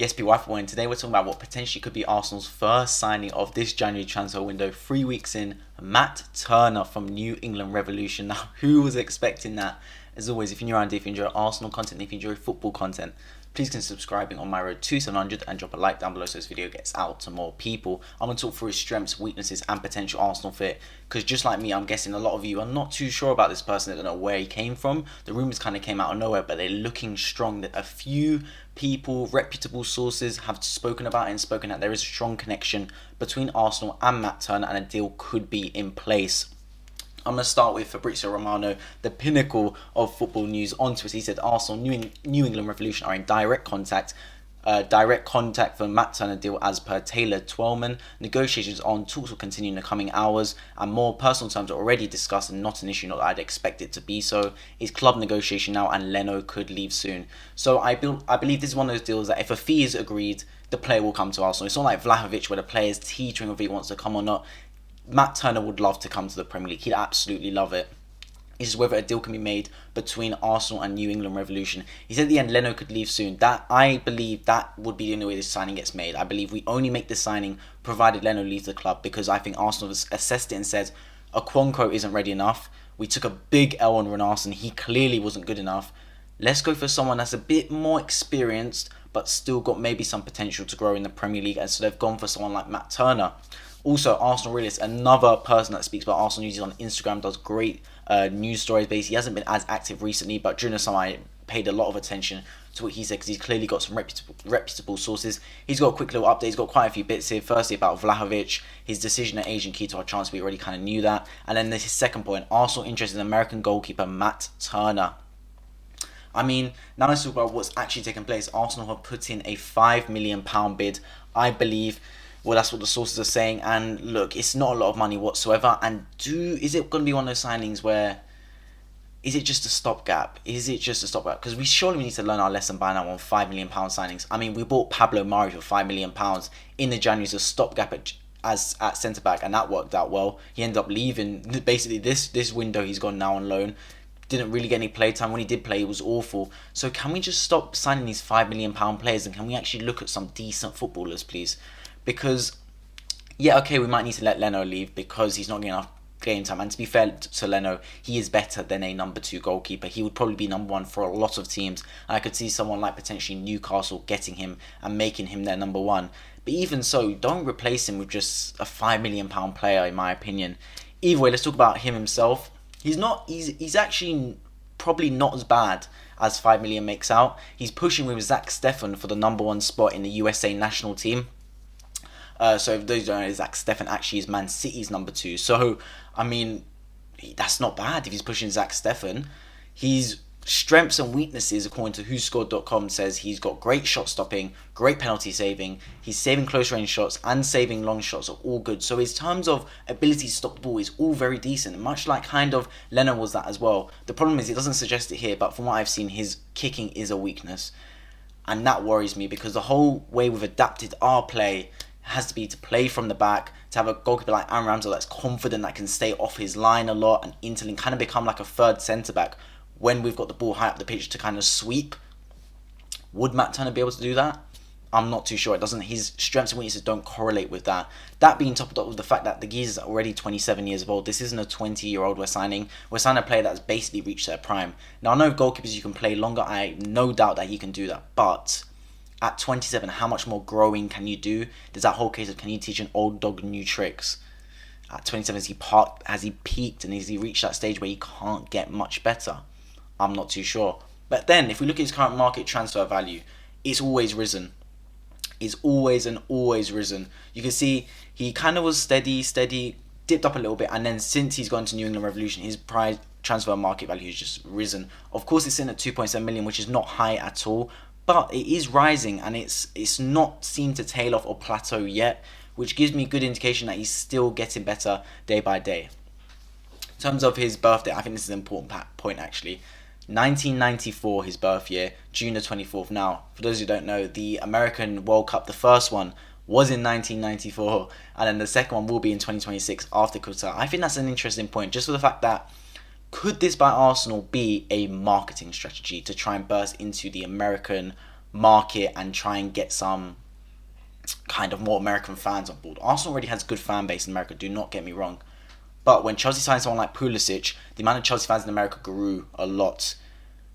Yes, people, and today we're talking about what potentially could be Arsenal's first signing of this January transfer window. 3 weeks in, Matt Turner from New England Revolution. Now, who was expecting that? As always, if you're new around, if you enjoy Arsenal content, if you enjoy football content, please consider subscribing on my road to 700 and drop a like down below so this video gets out to more people. I'm going to talk through his strengths, weaknesses and potential Arsenal fit, because just like me, I'm guessing a lot of you are not too sure about this person. They don't know where he came from. The rumours kind of came out of nowhere, but they're looking strong. That a few people, reputable sources have spoken about it and spoken that there is a strong connection between Arsenal and Matt Turner and a deal could be in place. I'm going to start with Fabrizio Romano, the pinnacle of football news, on Twitter. He said Arsenal, New England Revolution are in direct contact for Matt Turner deal as per Taylor Twellman. Negotiations on talks will continue in the coming hours and more personal terms are already discussed and not an issue, not that I'd expect it to be so. It's club negotiation now and Leno could leave soon. So I believe this is one of those deals that if a fee is agreed, the player will come to Arsenal. It's not like Vlahovic where the player is teetering if he wants to come or not. Matt Turner would love to come to the Premier League. He'd absolutely love it. It's just whether a deal can be made between Arsenal and New England Revolution. He said at the end Leno could leave soon. I believe that would be the only way this signing gets made. I believe we only make this signing provided Leno leaves the club, because I think Arsenal has assessed it and said Okonkwo isn't ready enough. We took a big L on Renarson. He clearly wasn't good enough. Let's go for someone that's a bit more experienced but still got maybe some potential to grow in the Premier League, and so they've gone for someone like Matt Turner. Also, Arsenal Realist, another person that speaks about Arsenal news on Instagram, does great news stories. Basically, he hasn't been as active recently, but during the summer I paid a lot of attention to what he said because he's clearly got some reputable sources. He's got a quick little update. He's got quite a few bits here. Firstly, about Vlahovic, his decision at Asian key to our chance. We already kind of knew that. And then his second point, Arsenal interested in American goalkeeper Matt Turner. I mean, now let's talk about what's actually taken place. Arsenal have put in a £5 million bid. I believe, well, that's what the sources are saying. And look, it's not a lot of money whatsoever. And is it going to be one of those signings where, is it just a stopgap? Because we surely need to learn our lesson by now on £5 million signings. I mean, we bought Pablo Mari for £5 million in the January as a stopgap at centre back, and that worked out well. He ended up leaving. Basically, this window he's gone now on loan. Didn't really get any play time. When he did play, it was awful. So can we just stop signing these £5 million players, and can we actually look at some decent footballers, please? Because, yeah, okay, we might need to let Leno leave because he's not getting enough game time. And to be fair to Leno, he is better than a number 2 goalkeeper. He would probably be number 1 for a lot of teams. And I could see someone like potentially Newcastle getting him and making him their number 1. But even so, don't replace him with just a £5 million player, in my opinion. Either way, let's talk about him himself. He's actually probably not as bad as £5 million makes out. He's pushing with Zach Steffen for the number 1 spot in the USA national team. So if those don't know, Zach Steffen actually is Man City's number 2. So, I mean, that's not bad if he's pushing Zach Steffen. His strengths and weaknesses, according to WhoScored.com, says he's got great shot stopping, great penalty saving, he's saving close range shots and saving long shots are all good. So his terms of ability to stop the ball is all very decent, much like kind of Leno was that as well. The problem is it doesn't suggest it here, but from what I've seen, his kicking is a weakness. And that worries me because the whole way we've adapted our play has to be to play from the back, to have a goalkeeper like Aaron Ramsdale that's confident, that can stay off his line a lot and interlink, kind of become like a third centre-back when we've got the ball high up the pitch to kind of sweep. Would Matt Turner be able to do that? I'm not too sure. It doesn't. His strengths and weaknesses don't correlate with that. That being topped up with the fact that the geezer's already 27 years old. This isn't a 20-year-old we're signing. We're signing a player that's basically reached their prime. Now, I know goalkeepers you can play longer. I have no doubt that he can do that. But at 27, how much more growing can you do? There's that whole case of, can you teach an old dog new tricks? At 27, has he peaked and has he reached that stage where he can't get much better? I'm not too sure. But then, if we look at his current market transfer value, it's always risen. It's always risen. You can see he kind of was steady, dipped up a little bit, and then since he's gone to New England Revolution, his price transfer market value has just risen. Of course, it's in at 2.7 million, which is not high at all, but it is rising, and it's not seemed to tail off or plateau yet, which gives me good indication that he's still getting better day by day. In terms of his birthday, I think this is an important point actually. 1994, his birth year, June the 24th. Now, for those who don't know, the American World Cup, the first one, was in 1994, and then the second one will be in 2026 after Qatar. I think that's an interesting point, just for the fact that could this by Arsenal be a marketing strategy to try and burst into the American market and try and get some kind of more American fans on board. Arsenal already has a good fan base in America, do not get me wrong. But when Chelsea signed someone like Pulisic, the amount of Chelsea fans in America grew a lot.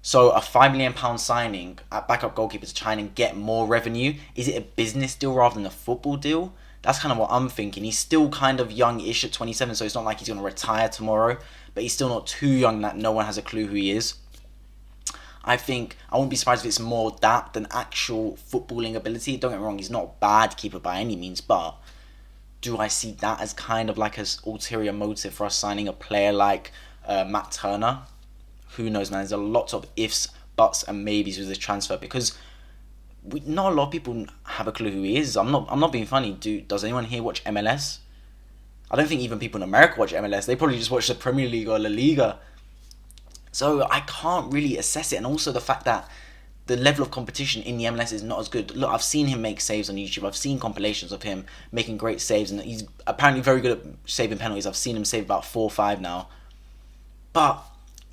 So a £5 million signing at backup goalkeeper to try and get more revenue, is it a business deal rather than a football deal? That's kind of what I'm thinking. He's still kind of young-ish at 27, so it's not like he's going to retire tomorrow. But he's still not too young that no one has a clue who he is. I think I wouldn't be surprised if it's more that than actual footballing ability. Don't get me wrong, he's not a bad keeper by any means, but do I see that as kind of like an ulterior motive for us signing a player like Matt Turner? Who knows, man? There's a lot of ifs, buts, and maybes with this transfer because not a lot of people have a clue who he is. I'm not being funny. Does anyone here watch MLS? I don't think even people in America watch MLS. They probably just watch the Premier League or La Liga. So I can't really assess it, and also the fact that the level of competition in the MLS is not as good. Look, I've seen him make saves on YouTube. I've seen compilations of him making great saves, and he's apparently very good at saving penalties. I've seen him save about 4 or 5 now. But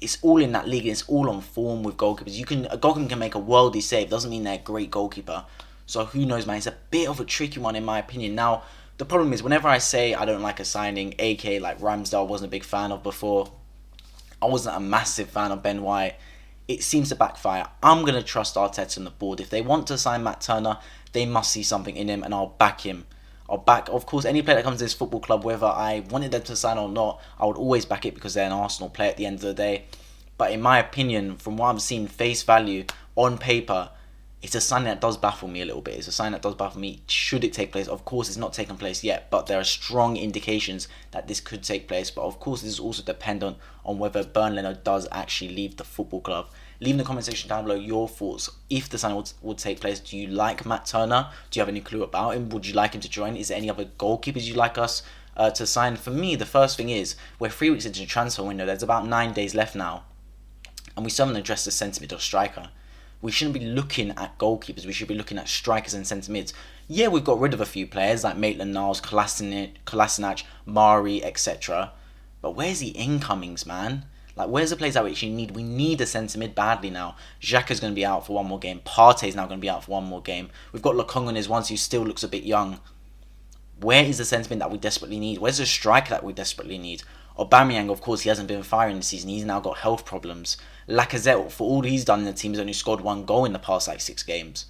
it's all in that league, and it's all on form with goalkeepers. A goalkeeper can make a worldy save, doesn't mean they're a great goalkeeper. So who knows, man? It's a bit of a tricky one in my opinion. Now, the problem is whenever I say I don't like a signing, aka like Ramsdale wasn't a big fan of before, I wasn't a massive fan of Ben White, it seems to backfire. I'm going to trust Arteta on the board. If they want to sign Matt Turner, they must see something in him, and I'll back him. Of course, any player that comes to this football club, whether I wanted them to sign or not, I would always back it because they're an Arsenal player at the end of the day. But in my opinion, from what I've seen, face value, on paper, it's a sign that does baffle me a little bit. It's a sign that does baffle me. Should it take place? Of course, it's not taken place yet, but there are strong indications that this could take place. But of course, this is also dependent on whether Bernd Leno does actually leave the football club. Leave in the comment section down below your thoughts. If the signing would take place, do you like Matt Turner? Do you have any clue about him? Would you like him to join? Is there any other goalkeepers you'd like us to sign? For me, the first thing is, we're 3 weeks into the transfer window. There's about 9 days left now, and we still haven't addressed the centre mid or striker. We shouldn't be looking at goalkeepers. We should be looking at strikers and centre mids. Yeah, we've got rid of a few players like Maitland-Niles, Kolasinac, Mari, etc. But where's the incomings, man? Like, where's the players that we actually need? We need a centre mid badly now. Xhaka's going to be out for 1 more game. Partey's now going to be out for 1 more game. We've got Lokonga on his ones who still looks a bit young. Where is the centre mid that we desperately need? Where's the striker that we desperately need? Aubameyang, of course, he hasn't been firing this season. He's now got health problems. Lacazette, for all he's done in the team, has only scored 1 goal in the past 6 games.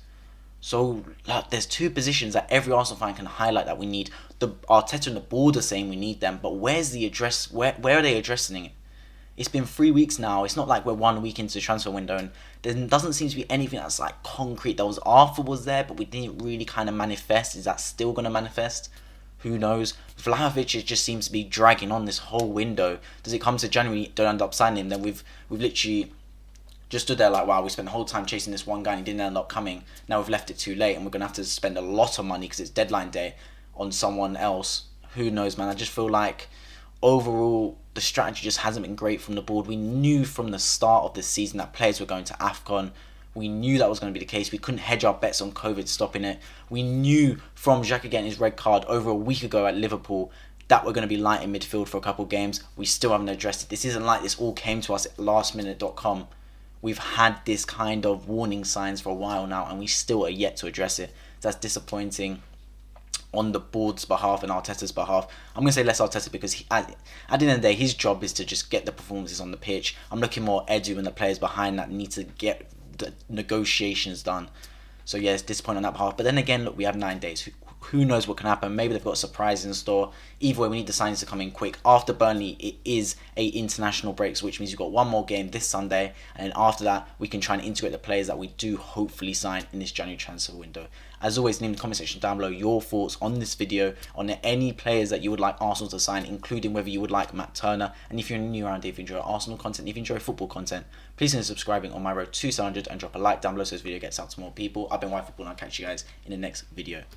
So, like, there's 2 positions that every Arsenal fan can highlight that we need. The Arteta and the board are saying we need them, but where's the address? Where are they addressing it? It's been 3 weeks now. It's not like we're 1 week into the transfer window, and there doesn't seem to be anything that's like concrete. There was Arthur was there, but we didn't really kind of manifest. Is that still going to manifest? Who knows? Vlahovic, it just seems to be dragging on this whole window. Does it come to January, don't end up signing him, then we've literally just stood there like, wow, we spent the whole time chasing this one guy and he didn't end up coming. Now we've left it too late and we're going to have to spend a lot of money because it's deadline day on someone else. Who knows, man? I just feel like overall the strategy just hasn't been great from the board. We knew from the start of the season that players were going to AFCON. We knew that was going to be the case. We couldn't hedge our bets on COVID stopping it. We knew from Xhaka getting his red card over a week ago at Liverpool that we're going to be light in midfield for a couple of games. We still haven't addressed it. This isn't like this all came to us at lastminute.com. We've had this kind of warning signs for a while now and we still are yet to address it. That's disappointing on the board's behalf and Arteta's behalf. I'm going to say less Arteta because at the end of the day, his job is to just get the performances on the pitch. I'm looking more Edu and the players behind that need to get the negotiations done. So yeah, it's disappointing on that behalf. But then again, look, we have 9 days. Who knows what can happen? Maybe they've got a surprise in store. Either way, we need the signings to come in quick. After Burnley, it is a international break, which means you've got 1 more game this Sunday, and then after that, we can try and integrate the players that we do hopefully sign in this January transfer window. As always, leave in the comment section down below your thoughts on this video, on any players that you would like Arsenal to sign, including whether you would like Matt Turner. And if you're new around here, if you enjoy Arsenal content, if you enjoy football content, please consider subscribing on my road to 700 and drop a like down below so this video gets out to more people. I've been White Football and I'll catch you guys in the next video.